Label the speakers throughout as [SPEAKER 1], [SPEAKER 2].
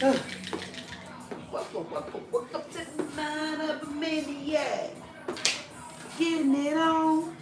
[SPEAKER 1] Welcome to the mind of a maniac. Getting it on.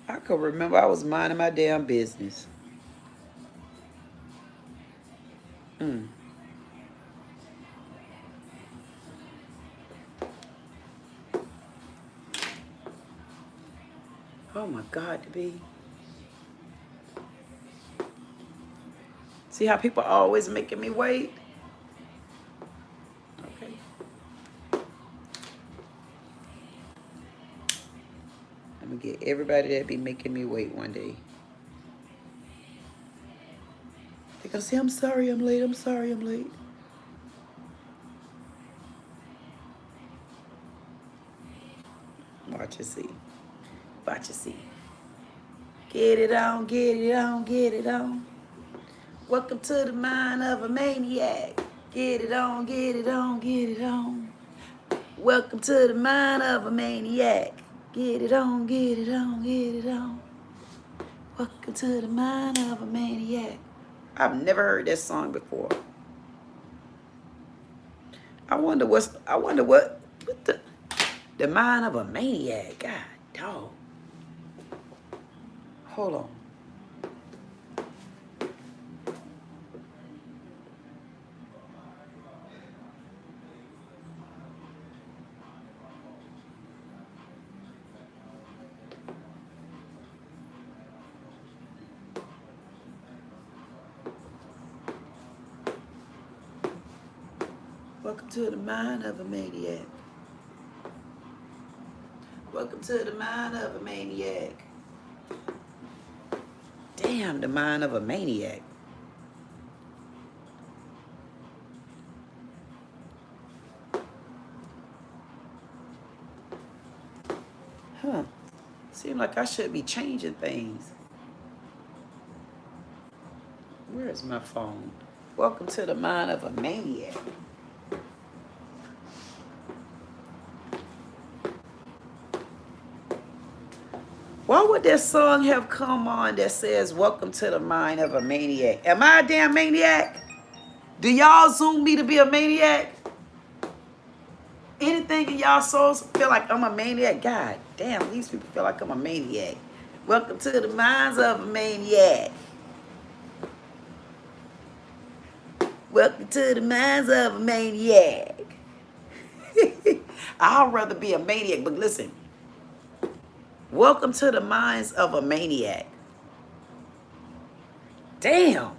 [SPEAKER 1] I could remember I was minding my damn business. Oh my God, to be. See how people are always making me wait? Okay. Let me get everybody that be making me wait one day. They're gonna say, I'm sorry I'm late, I'm sorry I'm late. Watch and see. Watch and see. Get it on, get it on, get it on. Welcome to the mind of a maniac. Get it on, get it on, get it on. Welcome to the mind of a maniac. Get it on, get it on, get it on. Welcome to the mind of a maniac. I've never heard that song before. I wonder what the mind of a maniac. God, dog. Hold on. Welcome to the mind of a maniac. Welcome to the mind of a maniac. Damn, the mind of a maniac. Huh. Seems like I should be changing things. Where is my phone? Welcome to the mind of a maniac. Why would that song have come on that says, welcome to the mind of a maniac? Am I a damn maniac? Do y'all Zoom me to be a maniac? Anything in y'all souls feel like I'm a maniac? God damn, these people feel like I'm a maniac. Welcome to the minds of a maniac. Welcome to the minds of a maniac. I'd rather be a maniac, but listen. Welcome to the minds of a maniac. Damn.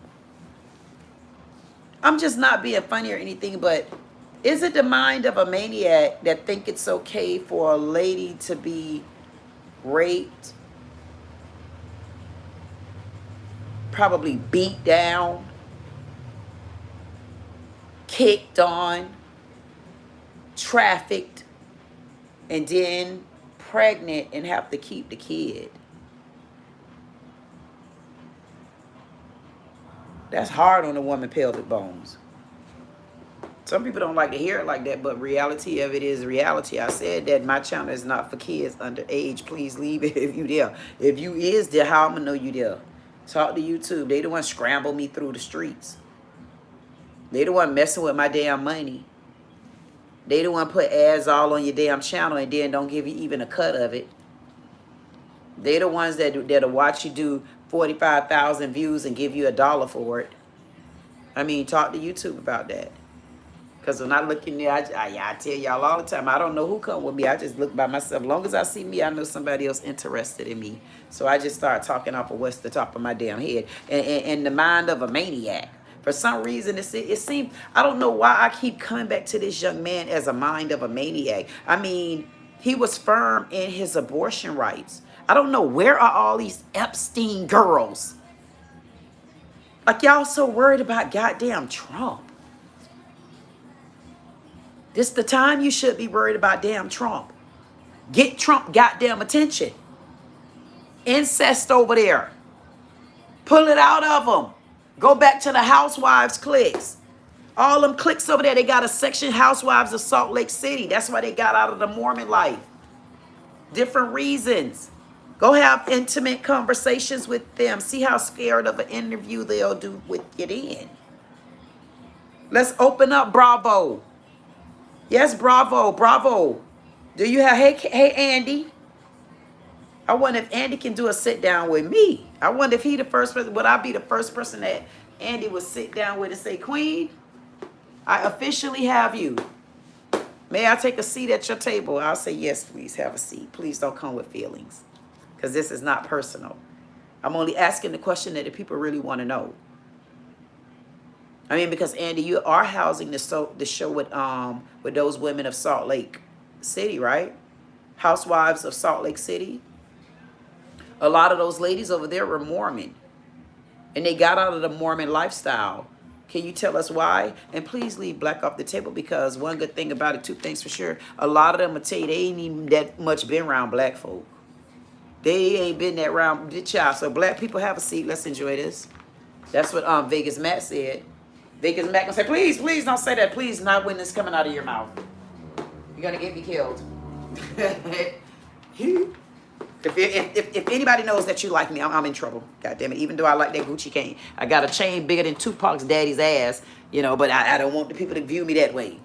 [SPEAKER 1] I'm just not being funny or anything, but is it the mind of a maniac that think it's okay for a lady to be raped, probably beat down, kicked on, trafficked, and then pregnant and have to keep the kid? That's hard on the woman pelvic bones. Some people don't like to hear it like that, but reality of it is reality. I said that my channel is not for kids under age. Please leave it if you there. If you is there, how I'm gonna know you there? Talk to YouTube. They the one scramble me through the streets. They the one messing with my damn money. They the one put ads all on your damn channel and then don't give you even a cut of it. They the ones that'll watch you do 45,000 views and give you $1 for it. I mean, talk to YouTube about that. Because when I look in there, I tell y'all all the time, I don't know who come with me. I just look by myself. As long as I see me, I know somebody else interested in me. So I just start talking off of what's the top of my damn head. And the mind of a maniac. For some reason, it seems, I don't know why I keep coming back to this young man as a mind of a maniac. I mean, he was firm in his abortion rights. I don't know, where are all these Epstein girls? Like, y'all so worried about goddamn Trump. This the time you should be worried about damn Trump. Get Trump goddamn attention. Incest over there. Pull it out of them. Go back to the housewives cliques. All them cliques over there, they got a section, Housewives of Salt Lake City. That's why they got out of the Mormon life. Different reasons. Go have intimate conversations with them. See how scared of an interview they'll do with you then. Let's open up Bravo. Yes, Bravo, Bravo. Do you have, hey Andy? I wonder if Andy can do a sit down with me. I wonder if he the first person, would I be the first person that Andy would sit down with and say, Queen, I officially have you. May I take a seat at your table? I'll say, yes, please have a seat. Please don't come with feelings, because this is not personal. I'm only asking the question that the people really want to know. I mean, because Andy, you are housing the show with those women of Salt Lake City, right? Housewives of Salt Lake City. A lot of those ladies over there were Mormon, and they got out of the Mormon lifestyle. Can you tell us why? And please leave black off the table, because one good thing about it, two things for sure. A lot of them will tell you they ain't even that much been around black folk. They ain't been that around the child. So black people, have a seat. Let's enjoy this. That's what Vegas Matt said. Vegas Matt gonna say, please, please don't say that. Please, not when this coming out of your mouth. You're gonna get me killed. If anybody knows that you like me, I'm in trouble. God damn it. Even though I like that Gucci cane. I got a chain bigger than Tupac's daddy's ass, you know, but I don't want the people to view me that way.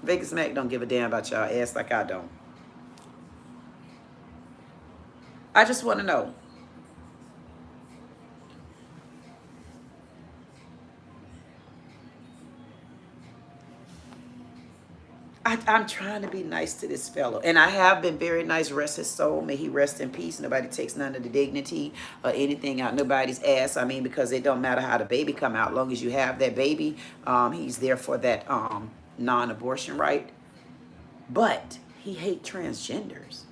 [SPEAKER 1] Vegas Mac don't give a damn about y'all ass like I don't. I just want to know. I'm trying to be nice to this fellow. And I have been very nice. Rest his soul. May he rest in peace. Nobody takes none of the dignity or anything out nobody's ass. I mean, because it don't matter how the baby come out. Long as you have that baby, he's there for that non-abortion right. But he hate transgenders.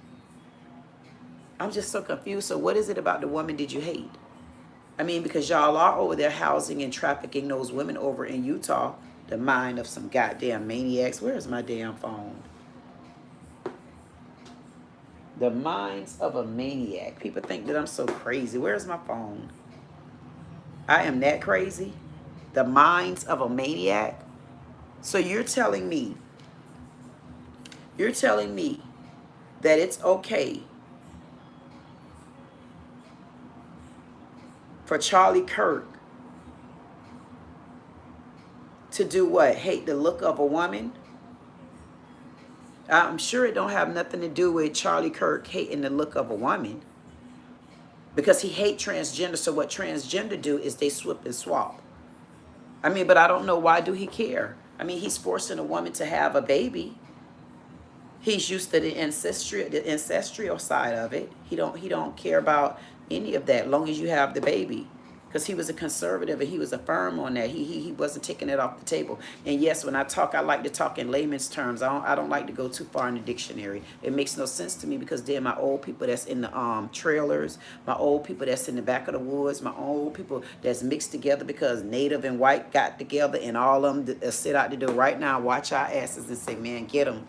[SPEAKER 1] I'm just so confused. So what is it about the woman did you hate? I mean, because y'all are over there housing and trafficking those women over in Utah. The mind of some goddamn maniacs. Where's my damn phone? The minds of a maniac. People think that I'm so crazy. Where's my phone? I am that crazy? The minds of a maniac? So you're telling me that it's okay for Charlie Kirk to do what? Hate the look of a woman? I'm sure it don't have nothing to do with Charlie Kirk hating the look of a woman, because he hate transgender. So what transgender do is they swip and swap. I mean, but I don't know, why do he care? I mean, he's forcing a woman to have a baby. He's used to the ancestral side of it. He don't care about any of that, long as you have the baby. Because he was a conservative and he was a firm on that. He wasn't taking it off the table. And yes, when I talk, I like to talk in layman's terms. I don't like to go too far in the dictionary. It makes no sense to me, because then my old people that's in the trailers, my old people that's in the back of the woods, my old people that's mixed together because native and white got together, and all of them sit out the door right now, watch our asses and say, man, get them,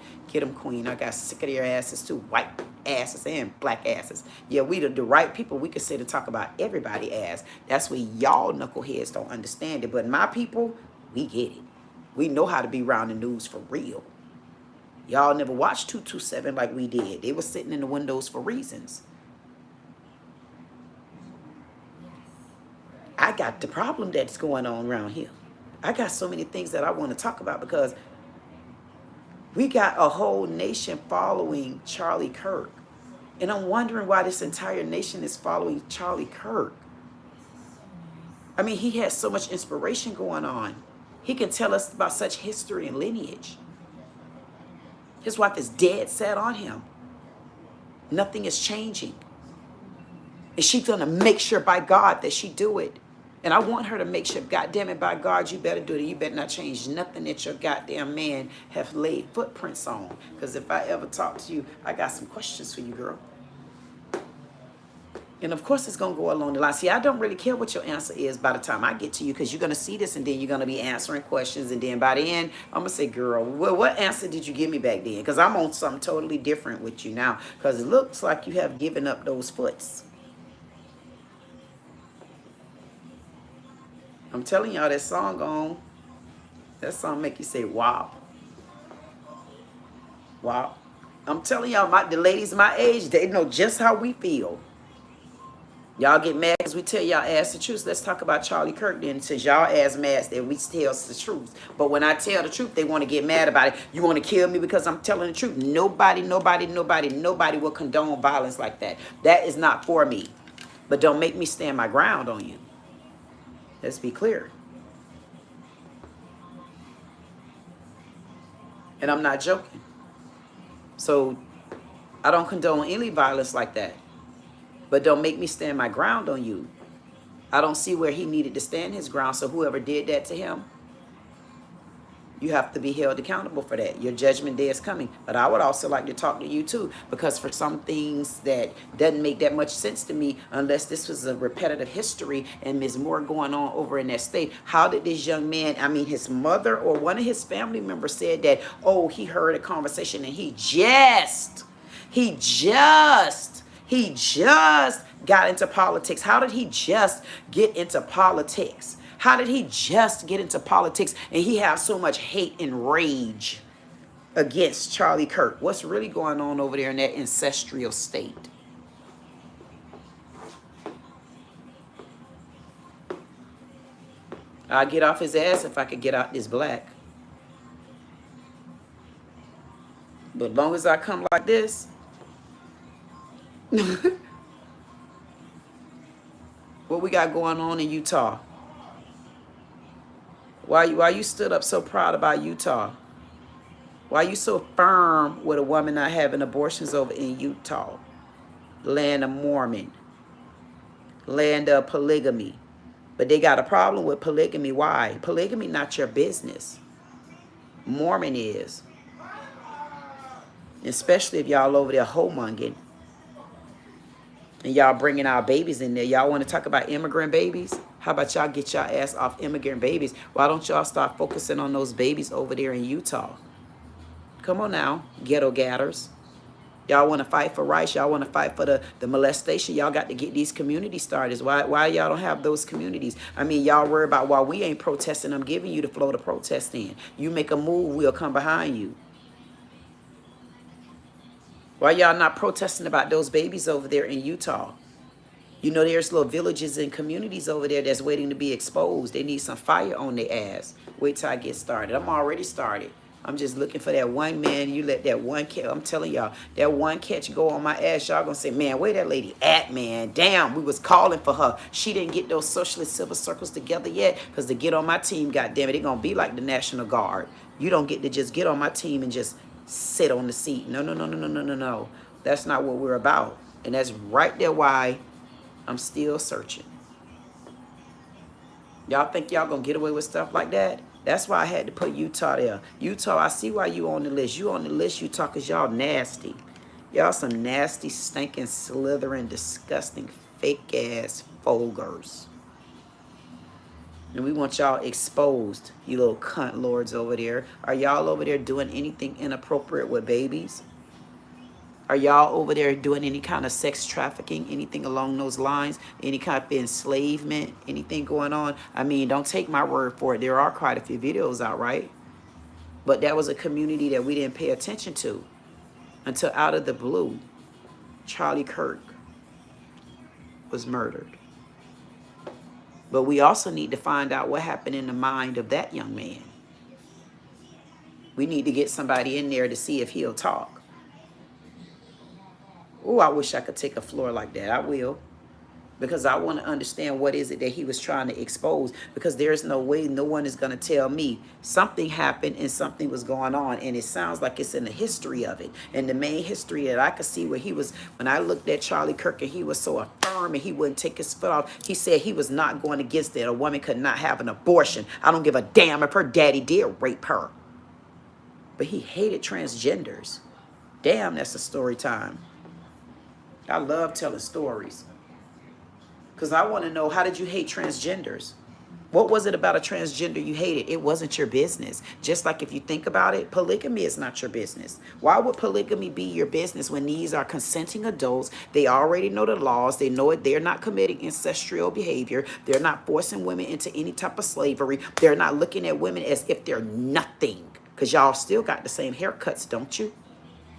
[SPEAKER 1] Queen. I got sick of their asses too, white asses and black asses. Yeah, we the right people. We could sit and talk about everybody ass. That's where y'all knuckleheads don't understand it. But my people, we get it. We know how to be around the news for real. Y'all never watched 227 like we did. They were sitting in the windows for reasons. I got the problem that's going on around here. I got so many things that I want to talk about, because we got a whole nation following Charlie Kirk. And I'm wondering why this entire nation is following Charlie Kirk. I mean, he has so much inspiration going on. He can tell us about such history and lineage. His wife is dead set on him. Nothing is changing. And she's going to make sure by God that she do it. And I want her to make sure, goddamn it, by God, you better do it. You better not change nothing that your goddamn man have laid footprints on. Because if I ever talk to you, I got some questions for you, girl. And of course, it's going to go along the line. See, I don't really care what your answer is by the time I get to you, because you're going to see this, and then you're going to be answering questions. And then by the end, I'm going to say, girl, well, what answer did you give me back then? Because I'm on something totally different with you now, because it looks like you have given up those foots. I'm telling y'all, that song make you say, wow. Wow. I'm telling y'all, the ladies my age, they know just how we feel. Y'all get mad because we tell y'all ass the truth. Let's talk about Charlie Kirk then, since y'all ass mad that we tell the truth. But when I tell the truth, they want to get mad about it. You want to kill me because I'm telling the truth. Nobody will condone violence like that. That is not for me. But don't make me stand my ground on you. Let's be clear. And I'm not joking. So I don't condone any violence like that. But don't make me stand my ground on you. I don't see where he needed to stand his ground. So whoever did that to him, you have to be held accountable for that. Your judgment day is coming. But I would also like to talk to you too, because for some things that doesn't make that much sense to me, unless this was a repetitive history and there's more going on over in that state. How did this young man, I mean, his mother or one of his family members said that, oh, he heard a conversation and he just got into politics. How did he just get into politics? How did he just get into politics and he have so much hate and rage against Charlie Kirk? What's really going on over there in that ancestral state? I'll get off his ass if I could get out this black. But as long as I come like this, what we got going on in Utah? Why you stood up so proud about Utah? Why you so firm with a woman not having abortions over in Utah? Land of Mormon. Land of polygamy. But they got a problem with polygamy. Why? Polygamy not your business. Mormon is. Especially if y'all over there homonging. And y'all bringing our babies in there. Y'all want to talk about immigrant babies? How about y'all get y'all ass off immigrant babies? Why don't y'all start focusing on those babies over there in Utah? Come on now, ghetto gatters. Y'all want to fight for rights. Y'all want to fight for the molestation. Y'all got to get these communities started. Why y'all don't have those communities? I mean, y'all worry about why we ain't protesting. I'm giving you the flow to protest in. You make a move, we'll come behind you. Why y'all not protesting about those babies over there in Utah? You know, there's little villages and communities over there that's waiting to be exposed. They need some fire on their ass. Wait till I get started. I'm already started. I'm just looking for that one man. You let that one catch, I'm telling y'all, that one catch go on my ass. Y'all gonna say, man, where that lady at, man? Damn, we was calling for her. She didn't get those socialist silver circles together yet. Because to get on my team, goddamn it, it gonna be like the National Guard. You don't get to just get on my team and just sit on the seat. No. That's not what we're about. And that's right there why I'm still searching. Y'all think y'all gonna get away with stuff like that? That's why I had to put Utah there. Utah, I see why you on the list. You on the list, Utah, because y'all nasty. Y'all some nasty, stinking, slithering, disgusting, fake-ass fogers. And we want y'all exposed, you little cunt lords over there. Are y'all over there doing anything inappropriate with babies? Are y'all over there doing any kind of sex trafficking, anything along those lines, any kind of enslavement, anything going on? I mean, don't take my word for it. There are quite a few videos out, right? But that was a community that we didn't pay attention to until out of the blue, Charlie Kirk was murdered. But we also need to find out what happened in the mind of that young man. We need to get somebody in there to see if he'll talk. Oh, I wish I could take a floor like that. I will. Because I want to understand what is it that he was trying to expose. Because there's no way no one is going to tell me something happened and something was going on. And it sounds like it's in the history of it. And the main history that I could see where he was, when I looked at Charlie Kirk and he was so affirmed firm and he wouldn't take his foot off. He said he was not going against it. A woman could not have an abortion. I don't give a damn if her daddy did rape her. But he hated transgenders. Damn, that's a story time. I love telling stories. Because I want to know, how did you hate transgenders? What was it about a transgender you hated? It wasn't your business. Just like if you think about it, polygamy is not your business. Why would polygamy be your business when these are consenting adults? They already know the laws. They know it. They're not committing ancestral behavior. They're not forcing women into any type of slavery. They're not looking at women as if they're nothing. Because y'all still got the same haircuts, don't you?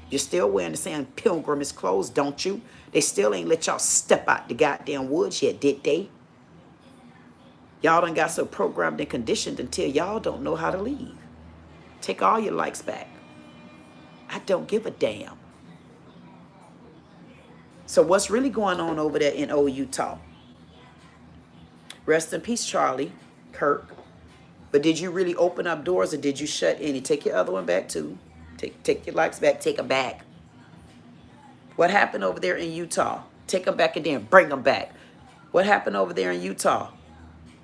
[SPEAKER 1] You're still wearing the same pilgrimage clothes, don't you? They still ain't let y'all step out the goddamn woods yet, did they? Y'all done got so programmed and conditioned until y'all don't know how to leave. Take all your likes back. I don't give a damn. So what's really going on over there in old Utah? Rest in peace, Charlie Kirk. But did you really open up doors or did you shut any? Take your other one back too. Take your likes back. Take them back. What happened over there in Utah? Take them back and then bring them back. What happened over there in Utah?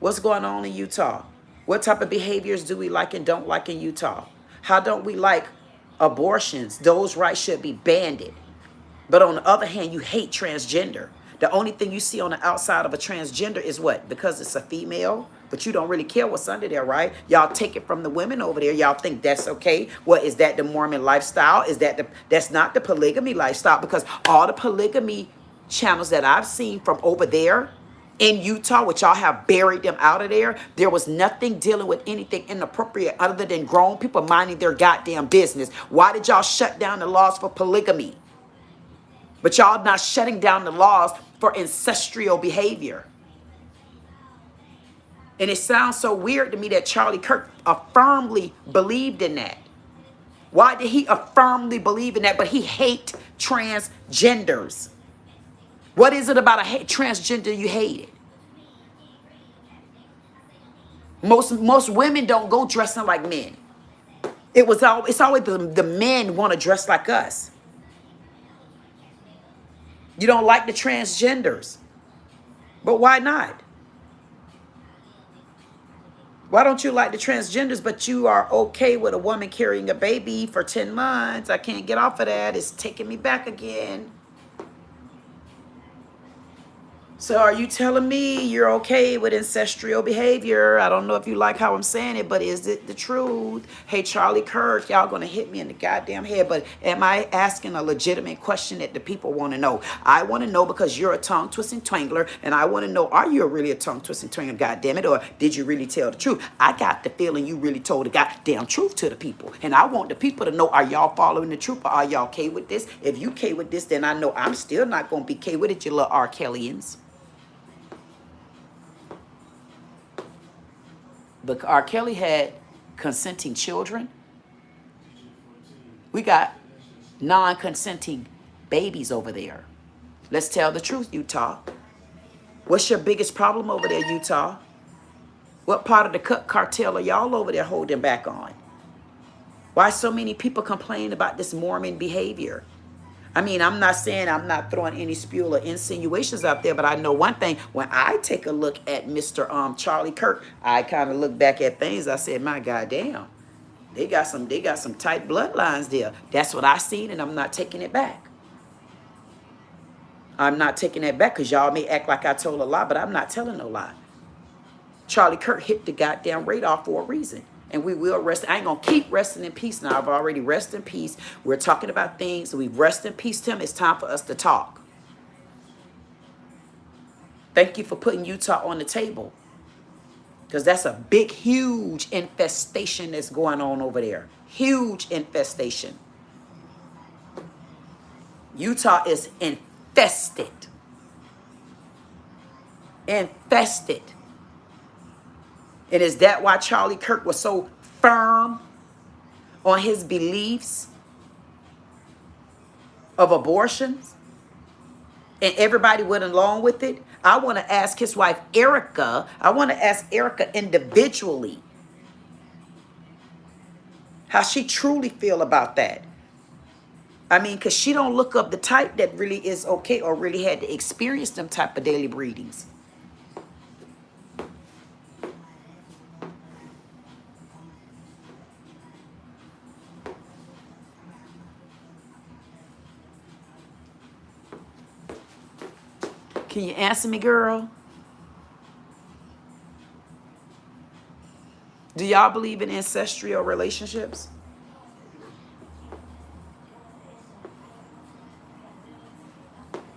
[SPEAKER 1] What's going on in Utah? What type of behaviors do we like and don't like in Utah? How don't we like abortions? Those rights should be banned. But on the other hand, you hate transgender. The only thing you see on the outside of a transgender is what? Because it's a female, but you don't really care what's under there, right? Y'all take it from the women over there. Y'all think that's okay. What is that, the Mormon lifestyle? Is that that's not the polygamy lifestyle? Because all the polygamy channels that I've seen from over there in Utah, which y'all have buried them out of there was nothing dealing with anything inappropriate other than grown people minding their goddamn business. Why did y'all shut down the laws for polygamy? But y'all not shutting down the laws for ancestral behavior. And it sounds so weird to me that Charlie Kirk firmly believed in that. Why did he firmly believe in that, but he hate transgenders? What is it about a transgender you hated? Most women don't go dressing like men. It's always the men want to dress like us. You don't like the transgenders. But why not? Why don't you like the transgenders, but you are okay with a woman carrying a baby for 10 months? I can't get off of that. It's taking me back again. So are you telling me you're okay with ancestral behavior? I don't know if you like how I'm saying it, but is it the truth? Hey, Charlie Kirk, y'all going to hit me in the goddamn head, but am I asking a legitimate question that the people want to know? I want to know because you're a tongue-twisting twangler, and I want to know, are you really a tongue-twisting twangler, goddammit, or did you really tell the truth? I got the feeling you really told the goddamn truth to the people, and I want the people to know, are y'all following the truth, or are y'all okay with this? If you okay with this, then I know I'm still not going to be okay with it, you little R. Kellyans. But R. Kelly had consenting children. We got non-consenting babies over there. Let's tell the truth, Utah. What's your biggest problem over there, Utah? What part of the cartel are y'all over there holding back on? Why so many people complain about this Mormon behavior? I mean, I'm not saying I'm not throwing any spew or insinuations out there, but I know one thing. When I take a look at Mr. Charlie Kirk, I kind of look back at things. I said, my goddamn, they got some tight bloodlines there. That's what I seen, and I'm not taking it back. I'm not taking it back because y'all may act like I told a lie, but I'm not telling no lie. Charlie Kirk hit the goddamn radar for a reason. And we will rest. I ain't going to keep resting in peace now. I've already rested in peace. We're talking about things. We've rested in peace, Tim. It's time for us to talk. Thank you for putting Utah on the table. Because that's a big, huge infestation that's going on over there. Huge infestation. Utah is infested. Infested. And is that why Charlie Kirk was so firm on his beliefs of abortions? And everybody went along with it? I want to ask his wife, Erica. I want to ask Erica individually how she truly feel about that. I mean, because she don't look up the type that really is okay or really had to experience them type of daily breedings. Can you answer me, girl? Do y'all believe in ancestral relationships?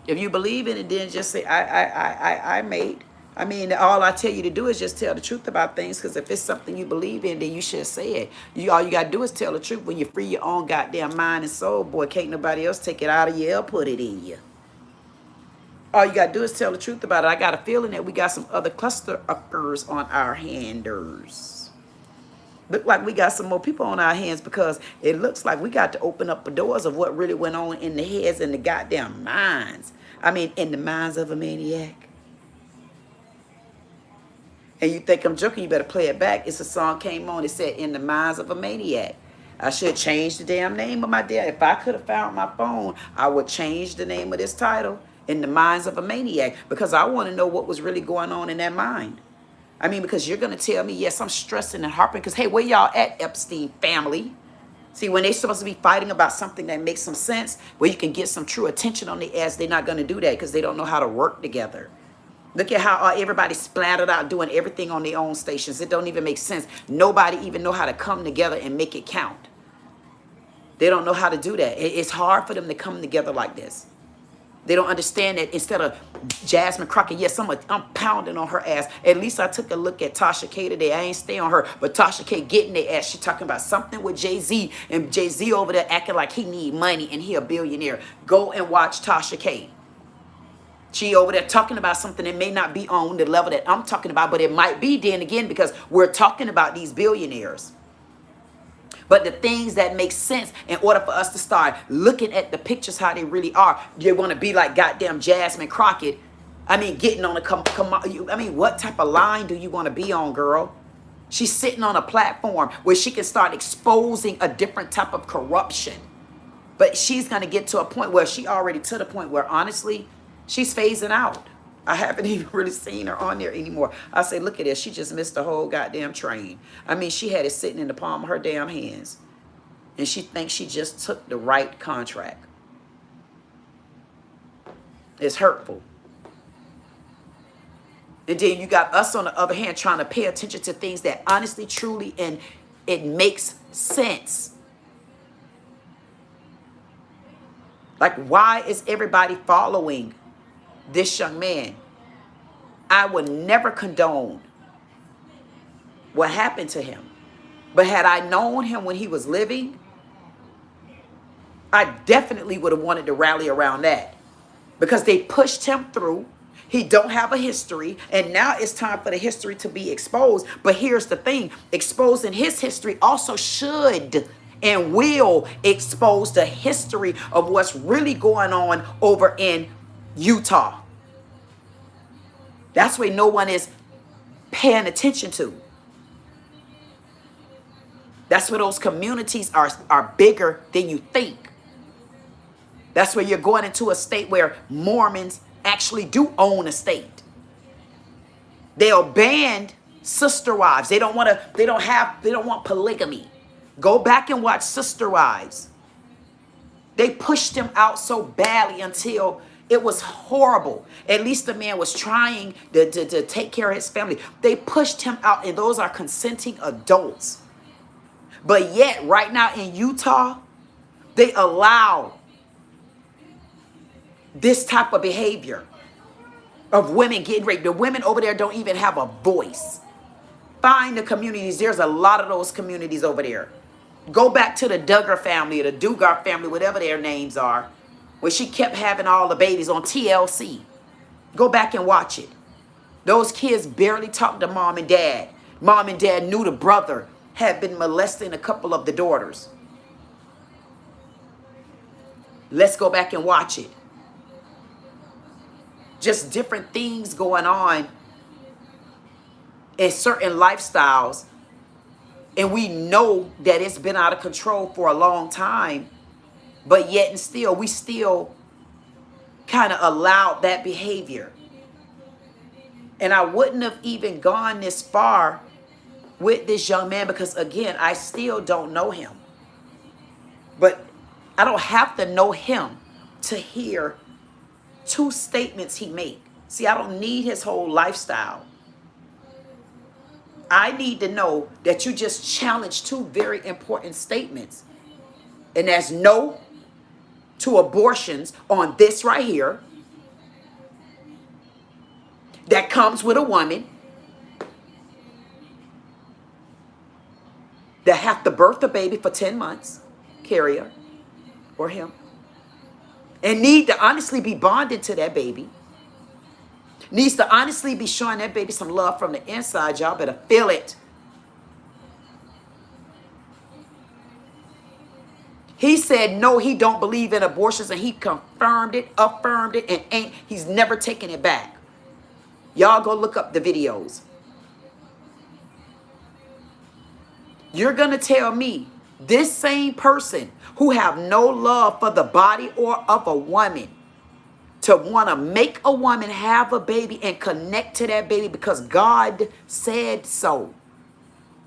[SPEAKER 1] If you believe in it, then just say, I made. I mean, all I tell you to do is just tell the truth about things, because if it's something you believe in, then you should say it. All you got to do is tell the truth. When you free your own goddamn mind and soul, boy, can't nobody else take it out of you or put it in you. All you got to do is tell the truth about it. I got a feeling that we got some other cluster uckers on our handers. Look like we got some more people on our hands, because it looks like we got to open up the doors of what really went on in the heads and the goddamn minds. I mean, in the minds of a maniac. And you think I'm joking, you better play it back. It's a song came on, it said, in the minds of a maniac. I should change the damn name of my damn. If I could have found my phone, I would change the name of this title, In the Minds of a Maniac, because I want to know what was really going on in that mind. I mean, because you're going to tell me, yes, I'm stressing and harping, because, hey, where y'all at, Epstein family? See, when they're supposed to be fighting about something that makes some sense, where you can get some true attention on the ass, they're not going to do that because they don't know how to work together. Look at how everybody splattered out doing everything on their own stations. It don't even make sense. Nobody even know how to come together and make it count. They don't know how to do that. It's hard for them to come together like this. They don't understand that instead of Jasmine Crockett, yes, I'm pounding on her ass. At least I took a look at Tasha K today. I ain't stay on her, but Tasha K getting their ass. She talking about something with Jay-Z, and Jay-Z over there acting like he need money and he a billionaire. Go and watch Tasha K. She over there talking about something that may not be on the level that I'm talking about, but it might be then again, because we're talking about these billionaires. But the things that make sense, in order for us to start looking at the pictures how they really are, you want to be like goddamn Jasmine Crockett. I mean, getting on a I mean, what type of line do you want to be on, girl? She's sitting on a platform where she can start exposing a different type of corruption. But she's going to get to a point where she already to the point where, honestly, she's phasing out. I haven't even really seen her on there anymore. I say, look at this. She just missed the whole goddamn train. I mean, she had it sitting in the palm of her damn hands. And she thinks she just took the right contract. It's hurtful. And then you got us on the other hand trying to pay attention to things that honestly, truly, and it makes sense. Like, why is everybody following this young man? I would never condone what happened to him. But had I known him when he was living, I definitely would have wanted to rally around that. Because they pushed him through. He don't have a history. And now it's time for the history to be exposed. But here's the thing. Exposing his history also should and will expose the history of what's really going on over in Utah. That's where no one is paying attention to. That's where those communities are bigger than you think. That's where you're going into a state where Mormons actually do own a state. They'll ban sister wives. They don't want polygamy. Go back and watch Sister Wives. They pushed him out so badly until it was horrible. At least the man was trying to take care of his family. They pushed him out, and those are consenting adults. But yet, right now in Utah, they allow this type of behavior of women getting raped. The women over there don't even have a voice. Find the communities. There's a lot of those communities over there. Go back to the Duggar family or the Dugar family, whatever their names are, where she kept having all the babies on TLC. Go back and watch it. Those kids barely talked to mom and dad. Mom and dad knew the brother had been molesting a couple of the daughters. Let's go back and watch it. Just different things going on in certain lifestyles. And we know that it's been out of control for a long time. But yet and still, we still kind of allowed that behavior. And I wouldn't have even gone this far with this young man because, again, I still don't know him. But I don't have to know him to hear two statements he made. See, I don't need his whole lifestyle. I need to know that you just challenged two very important statements. And that's no to abortions on this right here. That comes with a woman that have to birth a baby for 10 months, carrier or him, and need to honestly be bonded to that baby. Needs to honestly be showing that baby some love from the inside. Y'all better feel it. He said no, he don't believe in abortions, and he confirmed it, affirmed it, and he's never taken it back. Y'all go look up the videos. You're going to tell me this same person who have no love for the body or of a woman to want to make a woman have a baby and connect to that baby because God said so.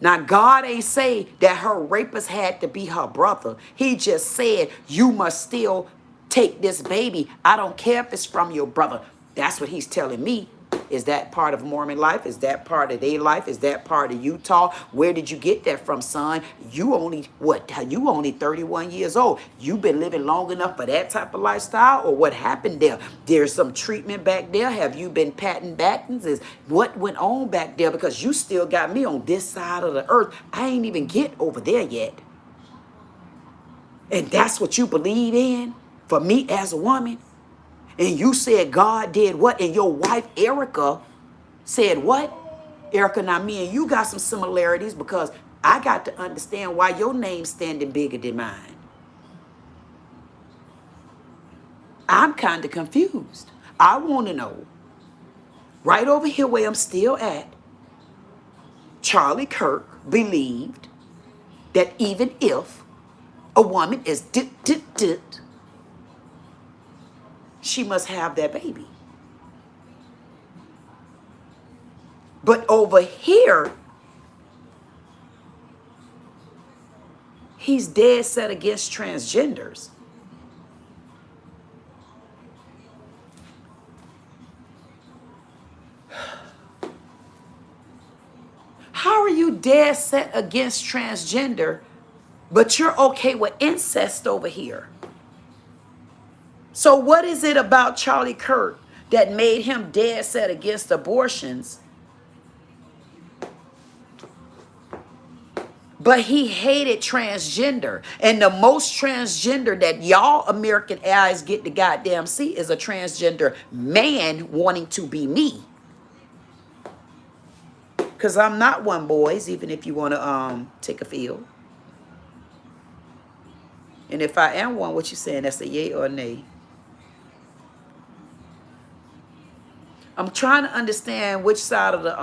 [SPEAKER 1] Now, God ain't say that her rapist had to be her brother. He just said, you must still take this baby. I don't care if it's from your brother. That's what he's telling me. Is that part of Mormon life? Is that part of their life? Is that part of Utah? Where did you get that from, son? You only, what? You only 31 years old. You been living long enough for that type of lifestyle? Or what happened there? There's some treatment back there. Have you been patting backings? Is what went on back there? Because you still got me on this side of the earth. I ain't even get over there yet. And that's what you believe in for me as a woman? And you said God did what? And your wife, Erica, said what? Erica, now me and you got some similarities because I got to understand why your name's standing bigger than mine. I'm kind of confused. I want to know, right over here where I'm still at, Charlie Kirk believed that even if a woman is she must have that baby. But over here, he's dead set against transgenders. How are you dead set against transgender, but you're okay with incest over here? So what is it about Charlie Kirk that made him dead set against abortions, but he hated transgender? And the most transgender that y'all American eyes get to goddamn see is a transgender man wanting to be me. Because I'm not one, boys, even if you want to take a feel. And if I am one, what you saying? That's a yay or a nay? I'm trying to understand which side of the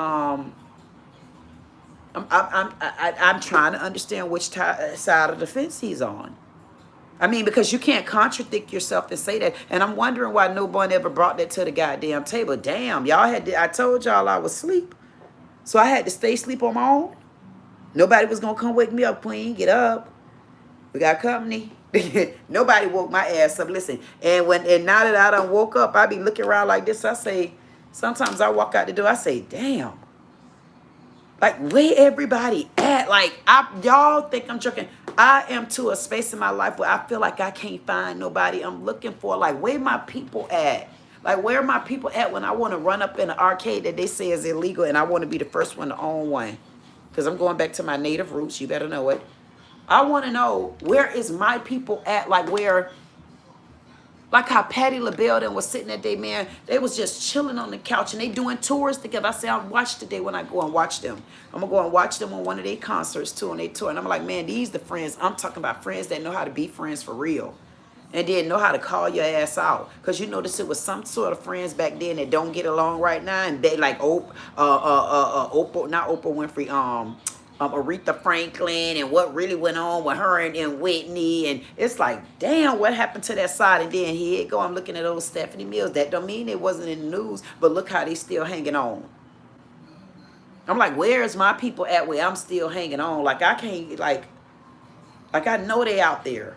[SPEAKER 1] I'm trying to understand which side of the fence he's on. I mean, because you can't contradict yourself and say that. And I'm wondering why no one ever brought that to the goddamn table. Damn, y'all had to, I told y'all I was asleep. So I had to stay asleep on my own. Nobody was gonna come wake me up, Queen. Get up. We got company. Nobody woke my ass up. Listen, and now that I done woke up, I be looking around like this. I say, sometimes I walk out the door, I say, damn. Like, where everybody at? Like, y'all think I'm joking. I am to a space in my life where I feel like I can't find nobody. I'm looking for, like, where my people at? Like, where are my people at when I want to run up in an arcade that they say is illegal and I want to be the first one to own one? Because I'm going back to my native roots. You better know it. I want to know, where is my people at? Like, where... Like how Patti LaBelle then was sitting that day, man. They was just chilling on the couch and they doing tours together. I say, I'll watch today when I go and watch them. I'm going to go and watch them on one of their concerts too, on their tour. And I'm like, man, these the friends. I'm talking about friends that know how to be friends for real. And then know how to call your ass out. Because you notice it was some sort of friends back then that don't get along right now. And they like, Oprah, not Oprah Winfrey, Aretha Franklin and what really went on with her and Whitney. And it's like, damn, what happened to that side? And then here it go, I'm looking at old Stephanie Mills. That don't mean it wasn't in the news, but look how they still hanging on. I'm like, where's my people at where I'm still hanging on? Like, I can't, like I know they out there.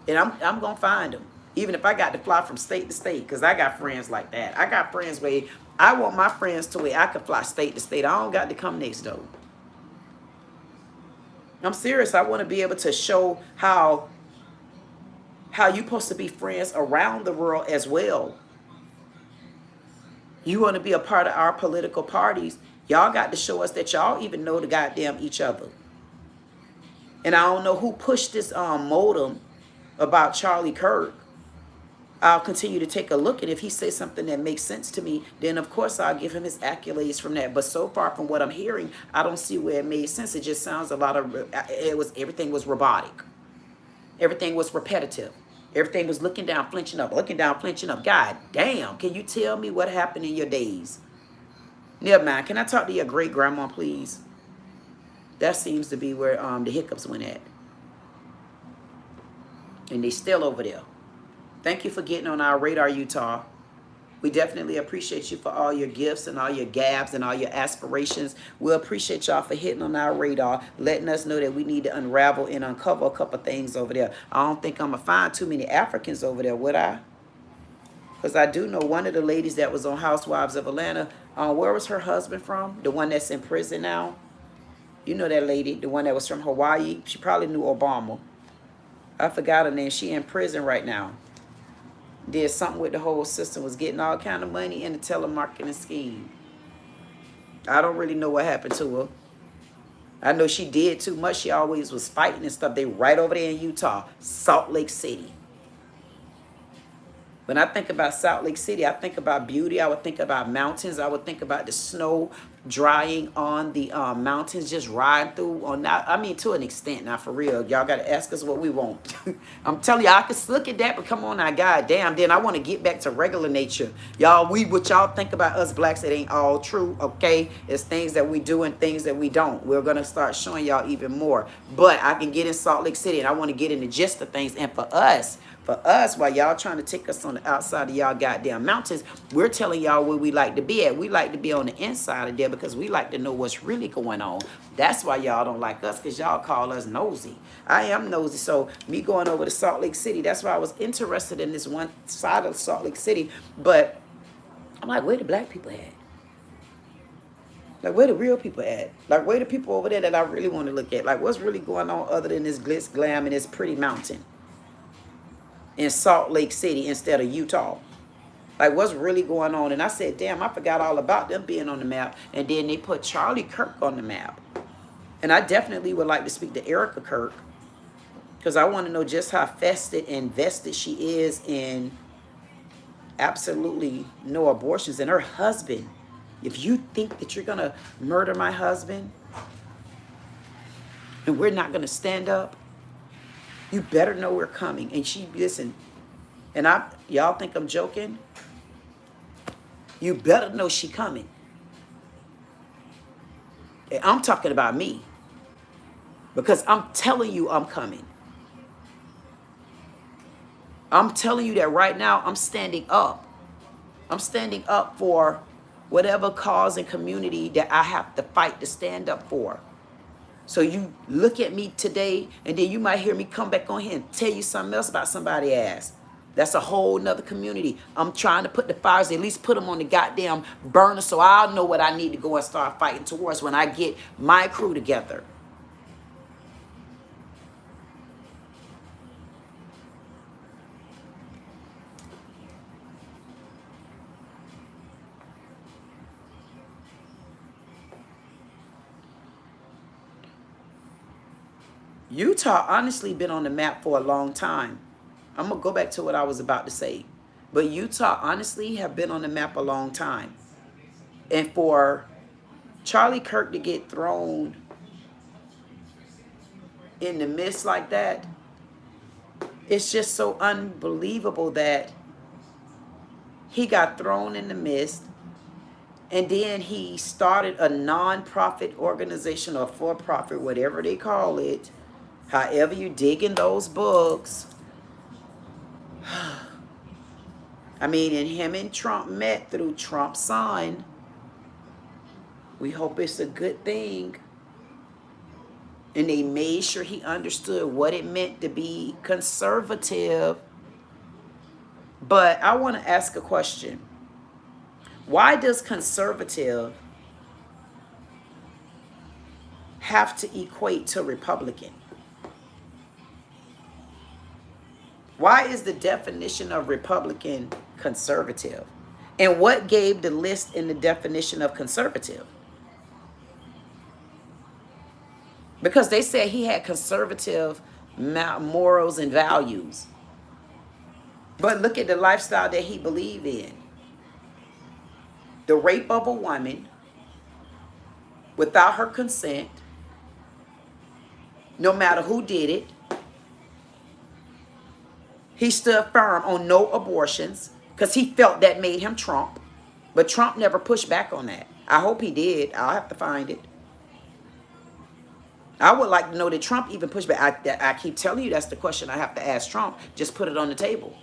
[SPEAKER 1] And I'm going to find them. Even if I got to fly from state to state, because I got friends like that. I got friends where I want my friends to where I can fly state to state. I don't got to come next door. I'm serious. I want to be able to show how you're supposed to be friends around the world as well. You want to be a part of our political parties. Y'all got to show us that y'all even know the goddamn each other. And I don't know who pushed this modem about Charlie Kirk. I'll continue to take a look, and if he says something that makes sense to me, then of course I'll give him his accolades from that. But so far from what I'm hearing, I don't see where it made sense. It just sounds a lot of, everything was robotic. Everything was repetitive. Everything was looking down, flinching up, looking down, flinching up. God damn, can you tell me what happened in your days? Never mind, can I talk to your great grandma, please? That seems to be where the hiccups went at. And they still over there. Thank you for getting on our radar, Utah. We definitely appreciate you for all your gifts and all your gabs and all your aspirations. We'll appreciate y'all for hitting on our radar, letting us know that we need to unravel and uncover a couple things over there. I don't think I'm going to find too many Africans over there, would I? Because I do know one of the ladies that was on Housewives of Atlanta, where was her husband from? The one that's in prison now? You know that lady, the one that was from Hawaii. She probably knew Obama. I forgot her name. She in prison right now. Did something with the whole system, was getting all kind of money in the telemarketing scheme. I don't really know what happened to her. I know she did too much. She always was fighting and stuff. They right over there in Utah, Salt Lake City. When I think about Salt Lake City, I think about beauty. I would think about mountains. I would think about the snow drying on the mountains, just riding through. I mean, to an extent, now for real. Y'all got to ask us what we want. I'm telling you, I can look at that, but come on now, goddamn. Then I want to get back to regular nature. Y'all, what y'all think about us blacks, it ain't all true, okay? It's things that we do and things that we don't. We're going to start showing y'all even more. But I can get in Salt Lake City, and I want to get in the gist of things. And for us, while y'all trying to take us on the outside of y'all goddamn mountains, we're telling y'all where we like to be at. We like to be on the inside of there because we like to know what's really going on. That's why y'all don't like us, because y'all call us nosy. I am nosy. So me going over to Salt Lake City, that's why I was interested in this one side of Salt Lake City. But I'm like, where the black people at? Like, where the real people at? Like, where the people over there that I really want to look at? Like, what's really going on other than this glitz, glam, and this pretty mountain in Salt Lake City instead of Utah? Like, what's really going on? And I said, damn, I forgot all about them being on the map. And then they put Charlie Kirk on the map. And I definitely would like to speak to Erica Kirk, because I want to know just how vested and vested she is in absolutely no abortions. And her husband, if you think that you're going to murder my husband and we're not going to stand up, you better know we're coming. And she, listen, and y'all think I'm joking? You better know she coming. And I'm talking about me, because I'm telling you I'm coming. I'm telling you that right now I'm standing up. I'm standing up for whatever cause and community that I have to fight to stand up for. So you look at me today, and then you might hear me come back on here and tell you something else about somebody ass. That's a whole nother community. I'm trying to put the fires, at least put them on the goddamn burner, so I'll know what I need to go and start fighting towards when I get my crew together. Utah honestly been on the map for a long time. I'm going to go back to what I was about to say. But Utah honestly have been on the map a long time. And for Charlie Kirk to get thrown in the midst like that, it's just so unbelievable that he got thrown in the midst And then he started a non-profit organization or for-profit, whatever they call it. However you dig in those books. I mean, and him and Trump met through Trump's son. We hope it's a good thing. And they made sure he understood what it meant to be conservative. But I want to ask a question. Why does conservative have to equate to Republican? Why is the definition of Republican conservative? And what gave the list in the definition of conservative? Because they said he had conservative morals and values. But look at the lifestyle that he believed in. The rape of a woman without her consent, no matter who did it. He stood firm on no abortions because he felt that made him Trump. But Trump never pushed back on that. I hope he did. I'll have to find it. I would like to know that Trump even pushed back. I keep telling you that's the question I have to ask Trump. Just put it on the table.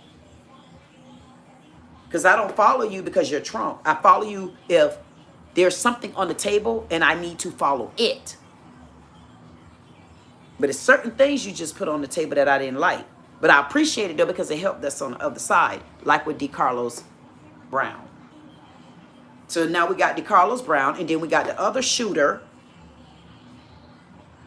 [SPEAKER 1] Because I don't follow you because you're Trump. I follow you if there's something on the table and I need to follow it. But it's certain things you just put on the table that I didn't like. But I appreciate it though because it helped us on the other side. Like with DeCarlos Brown. So now we got DeCarlos Brown and then we got the other shooter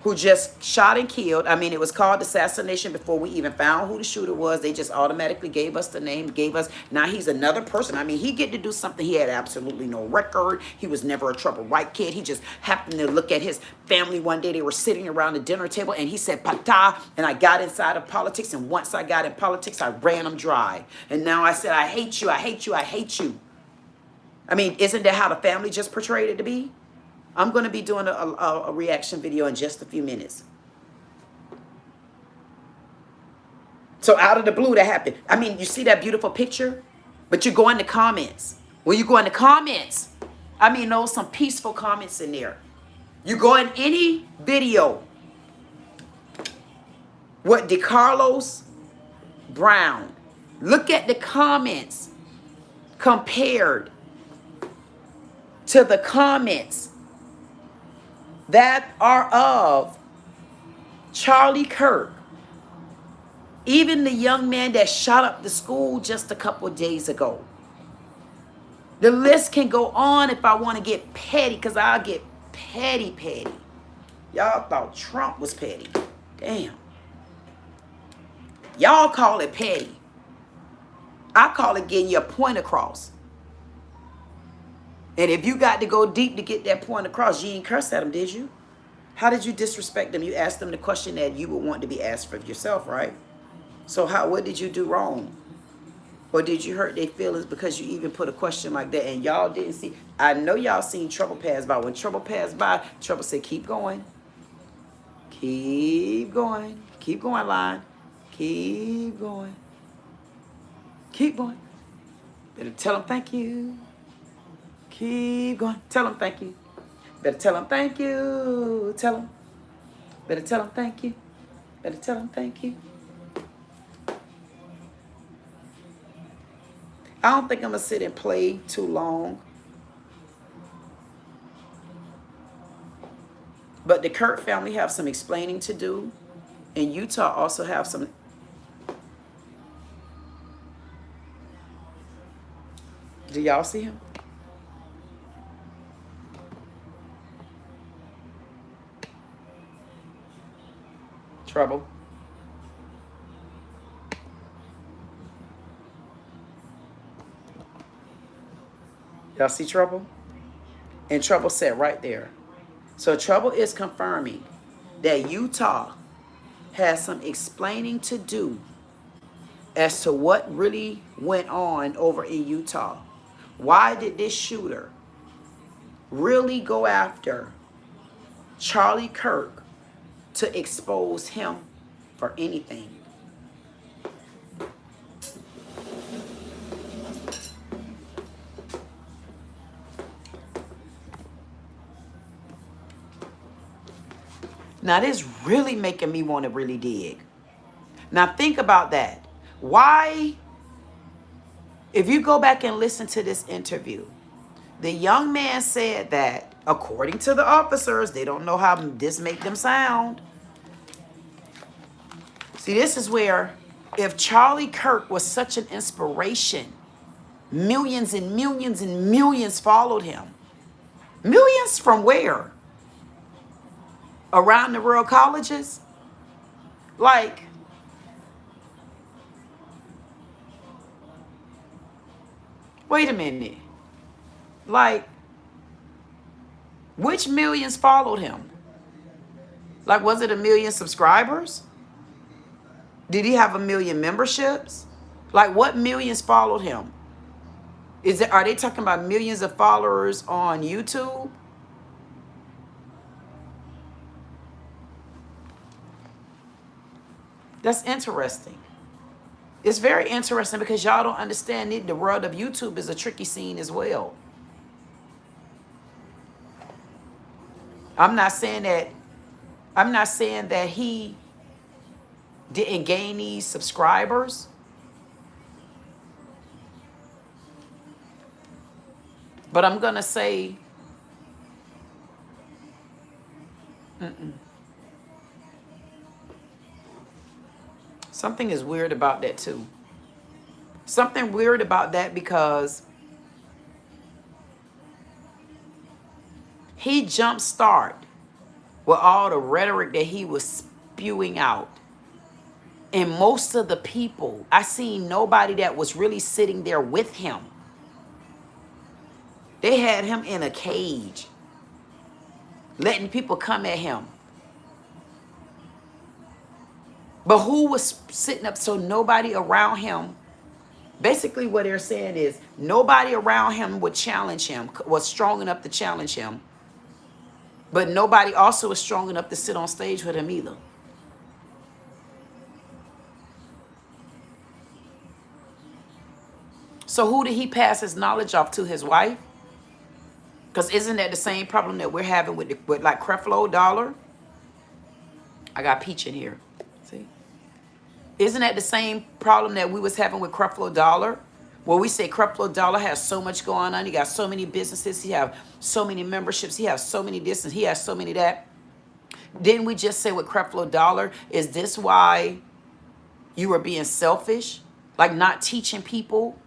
[SPEAKER 1] who just shot and killed. I mean, it was called assassination before we even found who the shooter was. They just automatically gave us the name, gave us. Now he's another person. I mean, he get to do something. He had absolutely no record. He was never a troubled white kid. He just happened to look at his family one day. They were sitting around the dinner table and he said, "Pata," and I got inside of politics. And once I got in politics, I ran them dry. And now I said, "I hate you, I hate you, I hate you." I mean, isn't that how the family just portrayed it to be? I'm going to be doing a reaction video in just a few minutes. So out of the blue, that happened. I mean, you see that beautiful picture? But you go in the comments. When you go in the comments, I mean, those some peaceful comments in there. You go in any video with DeCarlos Brown. Look at the comments compared to the comments that are of Charlie Kirk. Even the young man that shot up the school just a couple of days ago. The list can go on if I want to get petty, because I'll get petty. Y'all thought Trump was petty. Damn. Y'all call it petty. I call it getting your point across. And if you got to go deep to get that point across, you ain't curse at them, did you? How did you disrespect them? You asked them the question that you would want to be asked for yourself, right? So what did you do wrong? Or did you hurt their feelings because you even put a question like that and y'all didn't see? I know y'all seen trouble pass by. When trouble passed by, trouble said, "Keep going. Keep going. Keep going, line. Keep going. Keep going. Better tell them thank you. Keep going. Tell them thank you. Better tell them thank you. Tell them. Better tell them thank you. Better tell them thank you." I don't think I'm going to sit and play too long. But the KIRT family have some explaining to do. And Utah also have some. Do y'all see him? Trouble. Y'all see Trouble? And Trouble said right there. So Trouble is confirming that Utah has some explaining to do as to what really went on over in Utah. Why did this shooter really go after Charlie Kirk to expose him for anything? Now, this really making me want to really dig. Now, think about that. Why, if you go back and listen to this interview, the young man said that, according to the officers, they don't know how this make them sound. See, this is where, if Charlie Kirk was such an inspiration, millions and millions and millions followed him. Millions from where? Around the world colleges? Like, wait a minute. Like, which millions followed him? Like, was it 1 million subscribers? Did he have 1 million memberships? Like, what millions followed him? Are they talking about millions of followers on YouTube? That's interesting. It's very interesting because y'all don't understand it. The world of YouTube is a tricky scene as well. I'm not saying that he didn't gain these subscribers. But I'm going to say, something is weird about that too. Something weird about that because he jumpstart with all the rhetoric that he was spewing out. And most of the people, I seen nobody that was really sitting there with him. They had him in a cage, letting people come at him. But who was sitting up? So nobody around him. Basically what they're saying is nobody around him would challenge him, was strong enough to challenge him. But nobody also was strong enough to sit on stage with him either. So who did he pass his knowledge off to? His wife? Because isn't that the same problem that we're having with like Creflo Dollar? I got Peach in here. See? Isn't that the same problem that we was having with Creflo Dollar? Where we say Creflo Dollar has so much going on. He got so many businesses. He have so many memberships. He has so many this and he has so many that. Didn't we just say with Creflo Dollar, is this why you were being selfish? Like not teaching people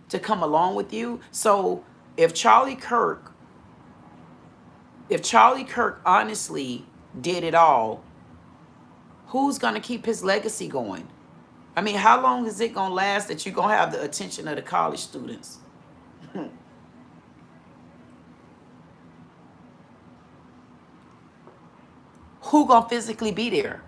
[SPEAKER 1] to come along with you? So if Charlie Kirk honestly did it all, who's going to keep his legacy going? I mean, how long is it going to last that you're going to have the attention of the college students? Who going to physically be there?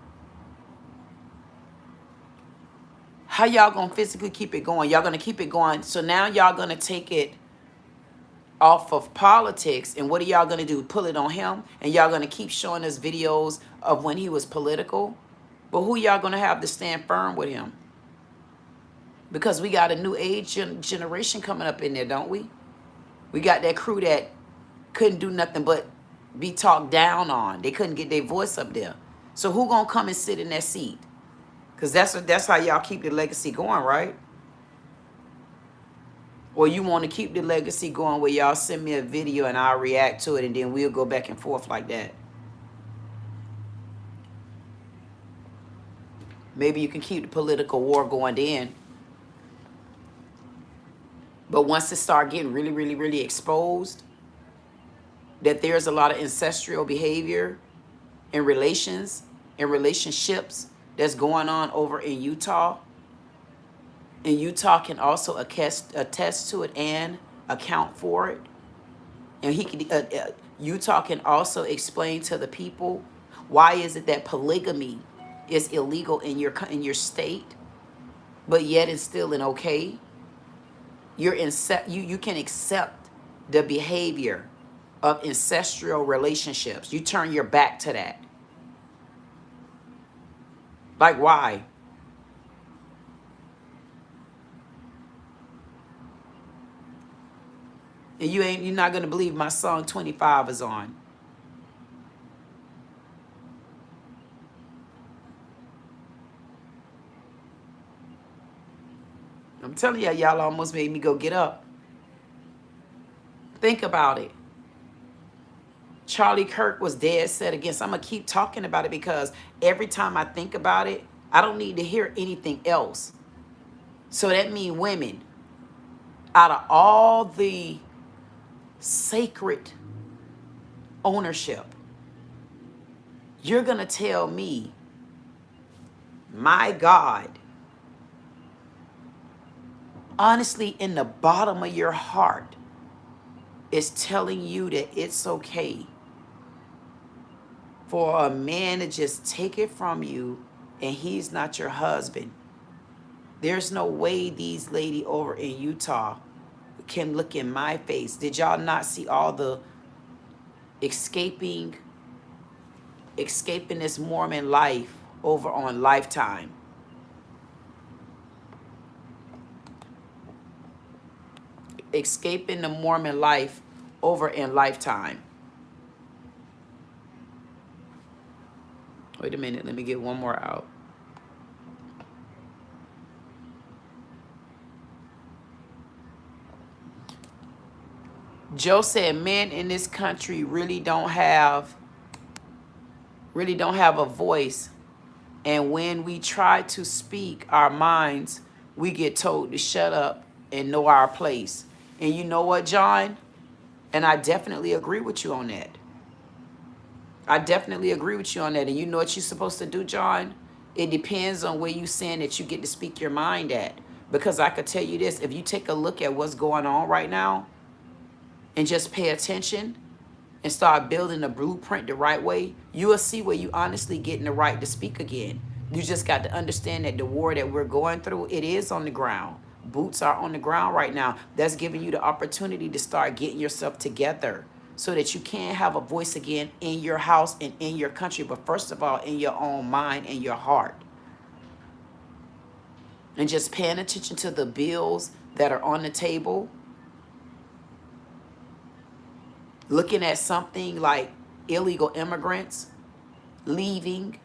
[SPEAKER 1] How y'all going to physically keep it going? Y'all going to keep it going. So now y'all going to take it off of politics. And what are y'all going to do? Pull it on him? And y'all going to keep showing us videos of when he was political? But who y'all going to have to stand firm with him? Because we got a new age generation coming up in there, don't we? We got that crew that couldn't do nothing but be talked down on. They couldn't get their voice up there. So who going to come and sit in that seat? Because that's how y'all keep the legacy going, right? Or you want to keep the legacy going where y'all send me a video and I'll react to it and then we'll go back and forth like that. Maybe you can keep the political war going then. But once it start getting really, really, really exposed, that there's a lot of ancestral behavior in relationships that's going on over in Utah. And Utah can also attest to it and account for it. And Utah can also explain to the people why is it that polygamy is illegal in your state, but yet it's still an okay. You can accept the behavior of ancestral relationships. You turn your back to that. Like why? And you're not gonna believe my song 25 is on. telling you, y'all almost made me go get up. Think about it. Charlie Kirk was dead set against. I'm going to keep talking about it because every time I think about it, I don't need to hear anything else. So that means women, out of all the sacred ownership, you're going to tell me, my God, honestly, in the bottom of your heart, is telling you that it's okay for a man to just take it from you and he's not your husband. There's no way these ladies over in Utah can look in my face. Did y'all not see all the escaping this Mormon life over on Lifetime? Escaping the Mormon life over in Lifetime. Wait a minute, let me get one more out. Joe said men in this country really don't have a voice, and when we try to speak our minds, we get told to shut up and know our place. And you know what, John? And I definitely agree with you on that. I definitely agree with you on that. And you know what you're supposed to do, John? It depends on where you saying that you get to speak your mind at. Because I could tell you this, if you take a look at what's going on right now and just pay attention and start building a blueprint the right way, you will see where you honestly getting the right to speak again. You just got to understand that the war that we're going through, it is on the ground. Boots are on the ground right now. That's giving you the opportunity to start getting yourself together so that you can have a voice again in your house and in your country, but first of all, in your own mind and your heart. And just paying attention to the bills that are on the table. Looking at something like illegal immigrants leaving,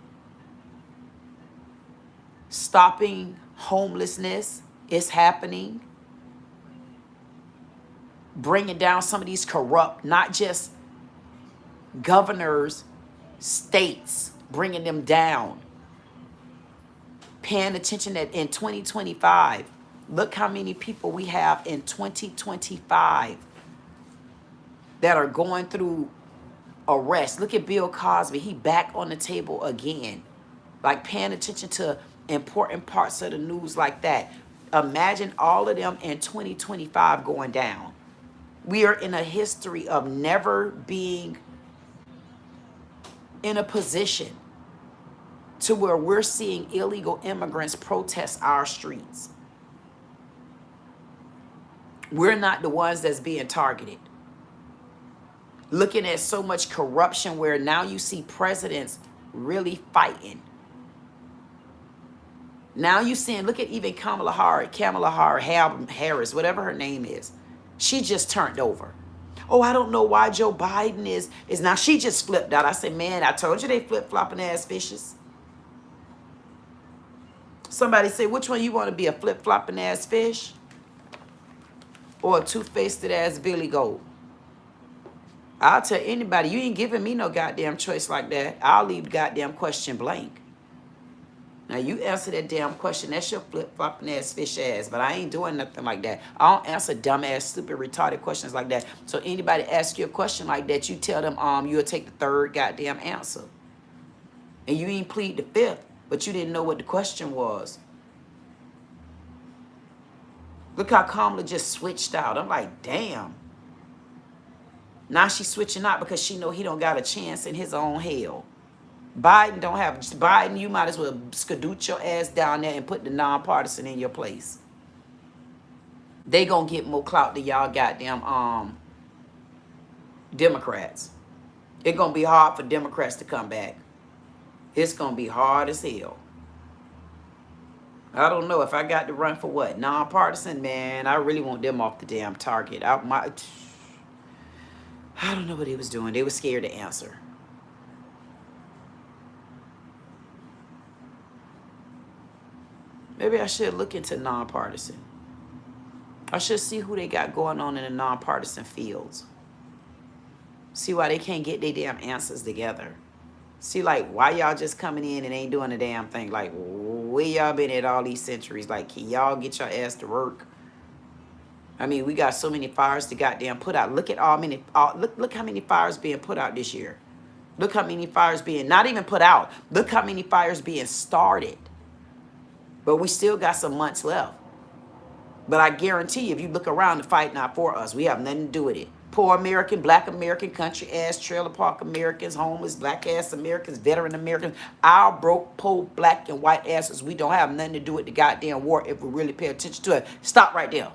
[SPEAKER 1] stopping homelessness is happening, bringing down some of these corrupt, not just governors, states, bringing them down. Paying attention that in 2025, look how many people we have in 2025 that are going through arrest. Look at Bill Cosby. He back on the table again. Like paying attention to important parts of the news like that. Imagine all of them in 2025 going down. We are in a history of never being in a position to where we're seeing illegal immigrants protest our streets. We're not the ones that's being targeted. Looking at so much corruption where now you see presidents really fighting. Now you seeing, look at even Kamala Harris, whatever her name is. She just turned over. Oh, I don't know why Joe Biden is now. She just flipped out. I said, man, I told you they flip-flopping ass fishes. Somebody say, which one you want to be, a flip-flopping ass fish or a two-faced ass Billy Goat? I'll tell anybody, you ain't giving me no goddamn choice like that. I'll leave the goddamn question blank. Now, you answer that damn question. That's your flip-flopping ass fish ass. But I ain't doing nothing like that. I don't answer dumb-ass, stupid, retarded questions like that. So anybody ask you a question like that, you tell them you'll take the third goddamn answer. And you ain't plead the fifth, but you didn't know what the question was. Look how Kamala just switched out. I'm like, damn. Now she's switching out because she know he don't got a chance in his own hell. Biden, you might as well skedoot your ass down there and put the nonpartisan in your place. They gonna get more clout than y'all goddamn Democrats. It's gonna be hard for Democrats to come back. It's gonna be hard as hell. I don't know if I got to run for what? Nonpartisan, man. I really want them off the damn target. I don't know what he was doing. They were scared to answer. Maybe I should look into nonpartisan. I should see who they got going on in the nonpartisan fields. See why they can't get their damn answers together. See, like, why y'all just coming in and ain't doing a damn thing? Like, where y'all been at all these centuries? Like, can y'all get your ass to work? I mean, we got so many fires to goddamn put out. Look at look how many fires being put out this year. Look how many fires being, not even put out. Look how many fires being started. But we still got some months left. But I guarantee you, if you look around, the fight not for us. We have nothing to do with it. Poor American, black American, country ass, trailer park Americans, homeless, black ass Americans, veteran Americans, our broke, poor, black and white asses, we don't have nothing to do with the goddamn war if we really pay attention to it. Stop right there.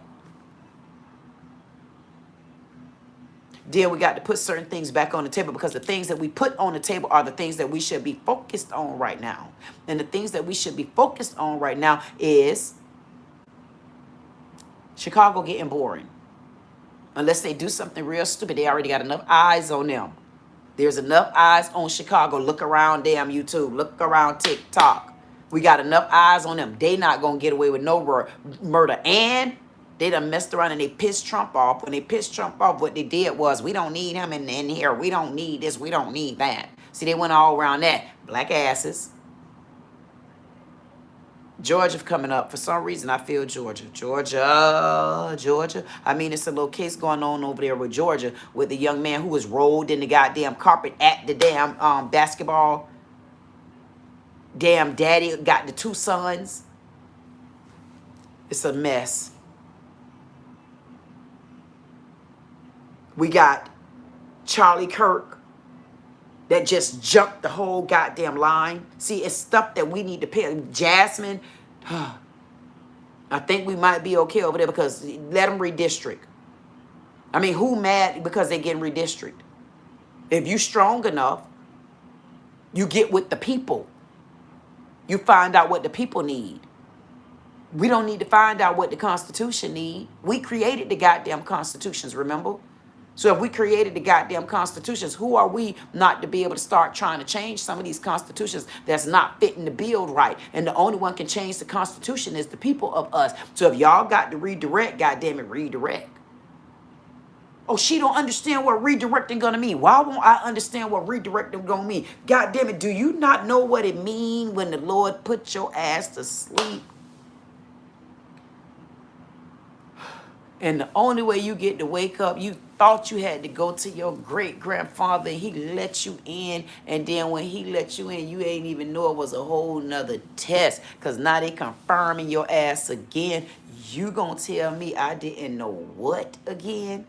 [SPEAKER 1] Then we got to put certain things back on the table, because the things that we put on the table are the things that we should be focused on right now. And the things that we should be focused on right now is Chicago getting boring. Unless they do something real stupid, they already got enough eyes on them. There's enough eyes on Chicago. Look around damn YouTube. Look around TikTok. We got enough eyes on them. They not going to get away with no murder. And they done messed around and they pissed Trump off. When they pissed Trump off, what they did was, we don't need him in here. We don't need this. We don't need that. See, they went all around that. Black asses. Georgia coming up. For some reason, I feel Georgia. Georgia. I mean, it's a little case going on over there with Georgia, with the young man who was rolled in the goddamn carpet at the damn basketball. Damn daddy got the 2 sons. It's a mess. We got Charlie Kirk that just jumped the whole goddamn line. See, it's stuff that we need to pay. Jasmine, I think we might be okay over there, because let them redistrict. I mean, who mad because they getting redistrict? If you strong enough, you get with the people. You find out what the people need. We don't need to find out what the Constitution need. We created the goddamn constitutions, remember? So if we created the goddamn constitutions, who are we not to be able to start trying to change some of these constitutions that's not fitting the bill right? And the only one can change the Constitution is the people of us. So if y'all got to redirect, goddamn it, redirect. Oh, she don't understand what redirecting gonna mean. Why won't I understand what redirecting gonna mean? Goddamn it, do you not know what it mean when the Lord put your ass to sleep? And the only way you get to wake up, you thought you had to go to your great-grandfather, and he let you in. And then when he let you in, you ain't even know it was a whole nother test. Because now they confirming your ass again. You gonna tell me I didn't know what again?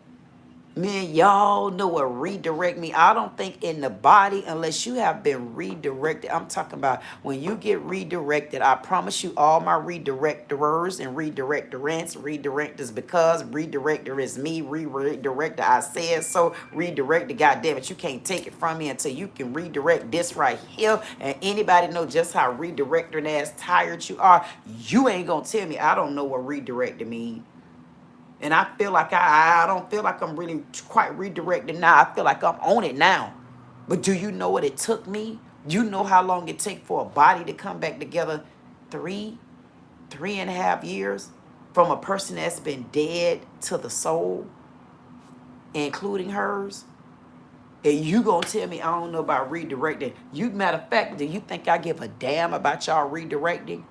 [SPEAKER 1] Man, y'all know what redirect me. I don't think in the body unless you have been redirected. I'm talking about when you get redirected. I promise you, all my redirectors and redirectorants, redirectors because, redirector is me, redirector I said so, redirector, goddamn it, you can't take it from me until you can redirect this right here. And anybody know just how redirector ass tired you are, you ain't gonna tell me I don't know what redirector mean. And I feel like I don't feel like I'm really quite redirected now. I feel like I'm on it now. But do you know what it took me? You know how long it take for a body to come back together? 3.5 years from a person that's been dead to the soul, including hers. And you gonna tell me I don't know about redirecting? You, matter of fact, do you think I give a damn about y'all redirecting?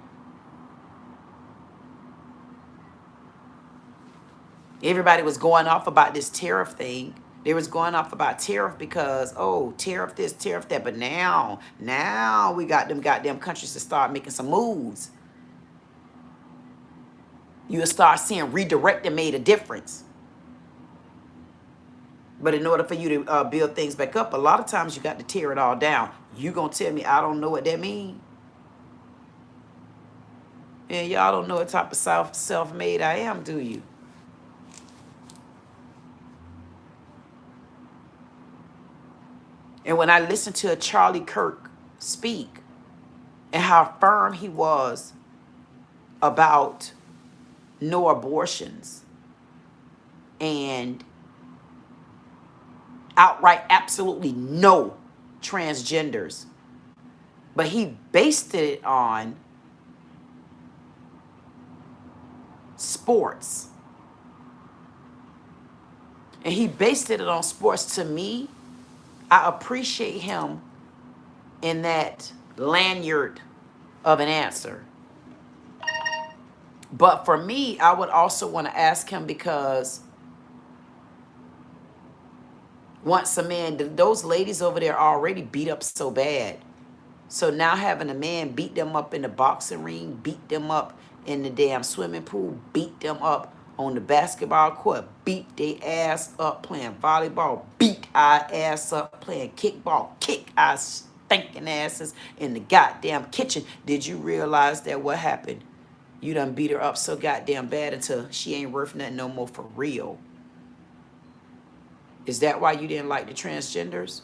[SPEAKER 1] Everybody was going off about this tariff thing. They was going off about tariff because, oh, tariff this, tariff that. But now we got them goddamn countries to start making some moves. You'll start seeing redirecting made a difference. But in order for you to build things back up, a lot of times you got to tear it all down. You gonna tell me I don't know what that means? And y'all don't know what type of self-made I am, do you? And when I listened to Charlie Kirk speak and how firm he was about no abortions and outright absolutely no transgenders, but he based it on sports And he based it on sports. To me, I appreciate him in that lanyard of an answer. But for me, I would also want to ask him, because once a man, those ladies over there already beat up so bad. So now having a man beat them up in the boxing ring, beat them up in the damn swimming pool, beat them up on the basketball court, beat their ass up playing volleyball, beat our ass up playing kickball, kick our stinking asses in the goddamn kitchen. Did you realize that what happened? You done beat her up so goddamn bad until she ain't worth nothing no more for real. Is that why you didn't like the transgenders?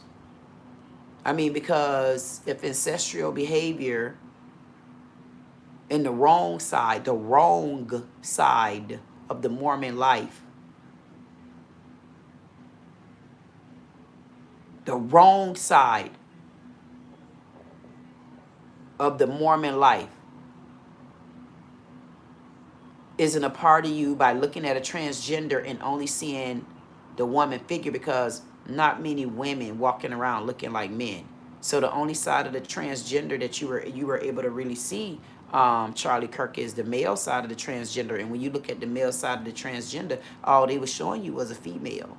[SPEAKER 1] I mean, because if ancestral behavior in the wrong side of the Mormon life, the wrong side of the Mormon life isn't a part of you by looking at a transgender and only seeing the woman figure, because not many women walking around looking like men. So the only side of the transgender that you were able to really see, Charlie Kirk, is the male side of the transgender. And when you look at the male side of the transgender, all they were showing you was a female.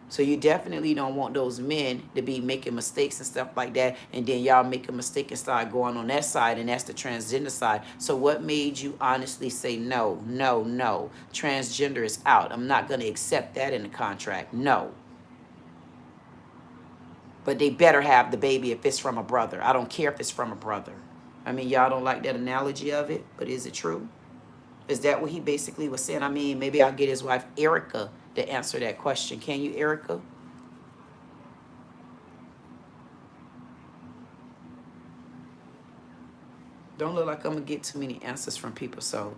[SPEAKER 1] So you definitely don't want those men to be making mistakes and stuff like that, and then y'all make a mistake and start going on that side, and that's the transgender side. So what made you honestly say, no, no, no, transgender is out? I'm not going to accept that in the contract. No. But they better have the baby if it's from a brother. I don't care if it's from a brother. I mean, y'all don't like that analogy of it, but is it true? Is that what he basically was saying? I mean, maybe I'll get his wife, Erica, to answer that question. Can you, Erica? Don't look like I'm going to get too many answers from people, so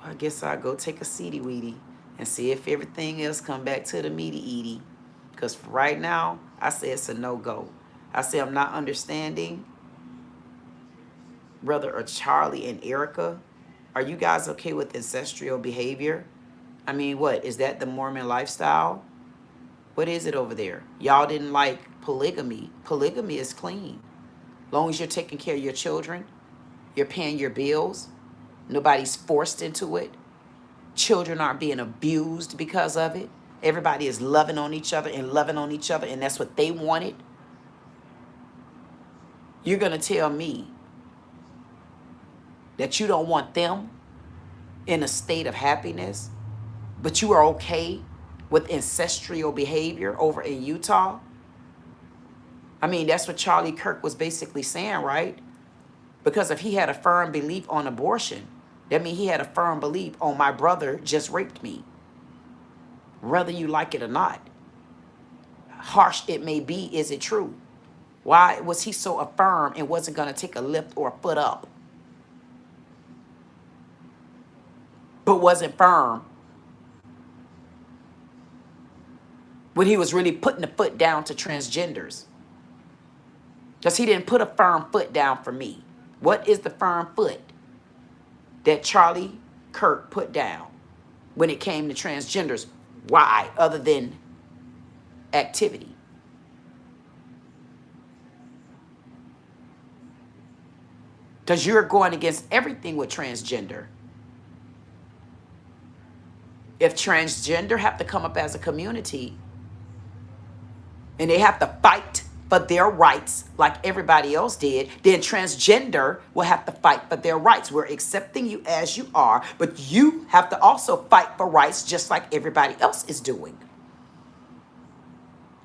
[SPEAKER 1] I guess I'll go take a seedy weedy and see if everything else come back to the meaty eaty. Because for right now, I say it's a no-go. I say I'm not understanding. Brother or Charlie and Erica, are you guys okay with ancestral behavior? I mean, what? Is that the Mormon lifestyle? What is it over there? Y'all didn't like polygamy. Polygamy is clean. Long as you're taking care of your children, you're paying your bills, nobody's forced into it. Children aren't being abused because of it. Everybody is loving on each other, and that's what they wanted. You're going to tell me that you don't want them in a state of happiness, but you are okay with ancestral behavior over in Utah? I mean, that's what Charlie Kirk was basically saying, right? Because if he had a firm belief on abortion, that means he had a firm belief on my brother just raped me. Whether you like it or not. Harsh it may be, is it true? Why was he so affirm and wasn't going to take a lift or a foot up? But wasn't firm when he was really putting the foot down to transgenders. Because he didn't put a firm foot down for me. What is the firm foot that Charlie Kirk put down when it came to transgenders? Why? Other than activity. Because you're going against everything with transgender. If transgender have to come up as a community and they have to fight for their rights like everybody else did, then transgender will have to fight for their rights. We're accepting you as you are, but you have to also fight for rights just like everybody else is doing.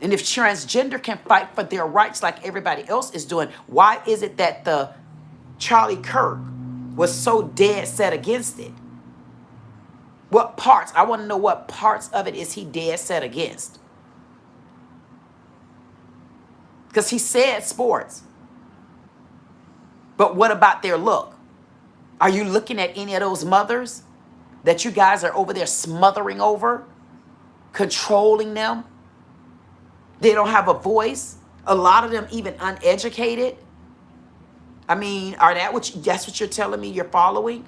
[SPEAKER 1] And if transgender can fight for their rights like everybody else is doing, why is it that the Charlie Kirk was so dead set against it? What parts? I want to know what parts of it is he dead set against. Because he said sports. But what about their look? Are you looking at any of those mothers that you guys are over there smothering over? Controlling them? They don't have a voice. A lot of them even uneducated. I mean, that's what you're telling me you're following?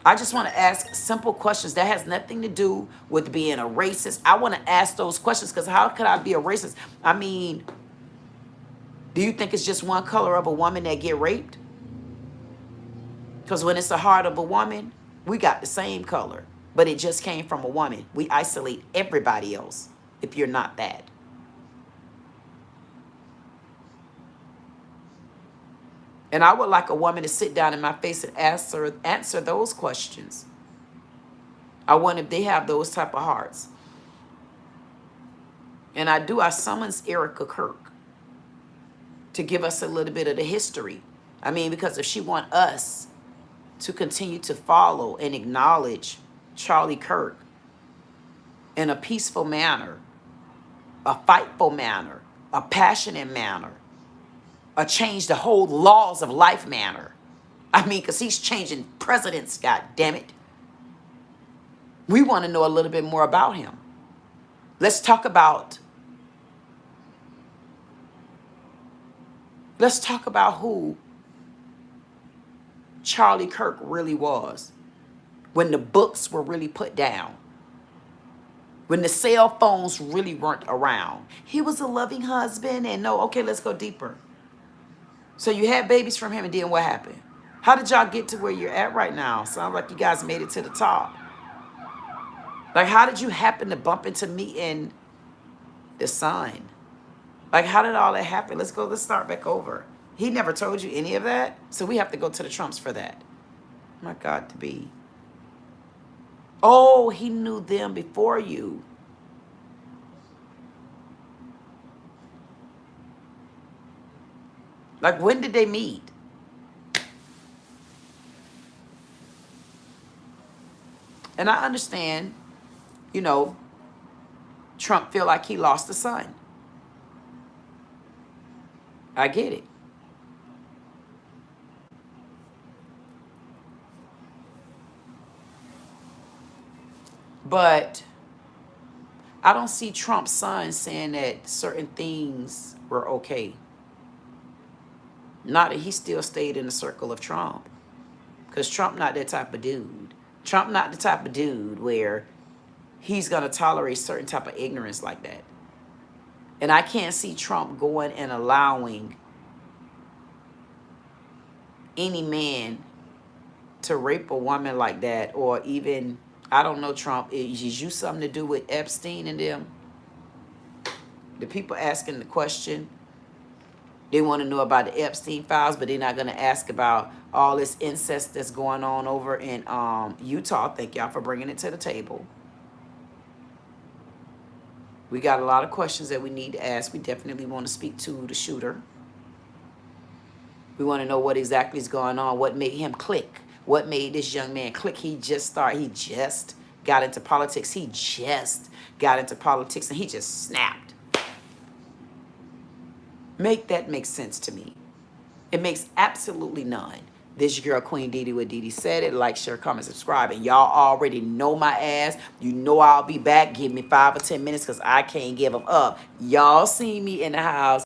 [SPEAKER 1] I just want to ask simple questions. That has nothing to do with being a racist. I want to ask those questions because how could I be a racist? I mean, do you think it's just one color of a woman that get raped? Because when it's the heart of a woman, we got the same color, but it just came from a woman. We isolate everybody else if you're not that. And I would like a woman to sit down in my face and answer those questions. I wonder if they have those type of hearts. And I summons Erica Kirk to give us a little bit of the history. I mean, because if she want us to continue to follow and acknowledge Charlie Kirk in a peaceful manner, a fightful manner, a passionate manner, a change the whole laws of life manner. I mean, because he's changing presidents, God damn it. We want to know a little bit more about him. Let's talk about who Charlie Kirk really was when the books were really put down, when the cell phones really weren't around. He was a loving husband and no, okay, let's go deeper. So you had babies from him and then what happened? How did y'all get to where you're at right now? Sounds like you guys made it to the top. Like, how did you happen to bump into me in the sun? Like, how did all that happen? Let's start back over. He never told you any of that? So we have to go to the Trumps for that. My God, to be. Oh, he knew them before you. Like, when did they meet? And I understand, you know, Trump feel like he lost a son. I get it. But I don't see Trump's son saying that certain things were okay. Not that he still stayed in the circle of Trump. Because Trump not that type of dude. Trump not the type of dude where he's going to tolerate certain type of ignorance like that. And I can't see Trump going and allowing any man to rape a woman like that. Or even, I don't know, Trump, is you something to do with Epstein and them? The people asking the question, they want to know about the Epstein files, but they're not going to ask about all this incest that's going on over in Utah. Thank y'all for bringing it to the table. We got a lot of questions that we need to ask. We definitely want to speak to the shooter. We want to know what exactly is going on. What made him click? What made this young man click? He just got into politics. He just got into politics and he just snapped. Make that make sense to me. It makes absolutely none. This your girl, Queen Dee Dee with Dee Dee Said It. Like, share, comment, subscribe. And y'all already know my ass. You know I'll be back. Give me 5 or 10 minutes because I can't give them up. Y'all see me in the house.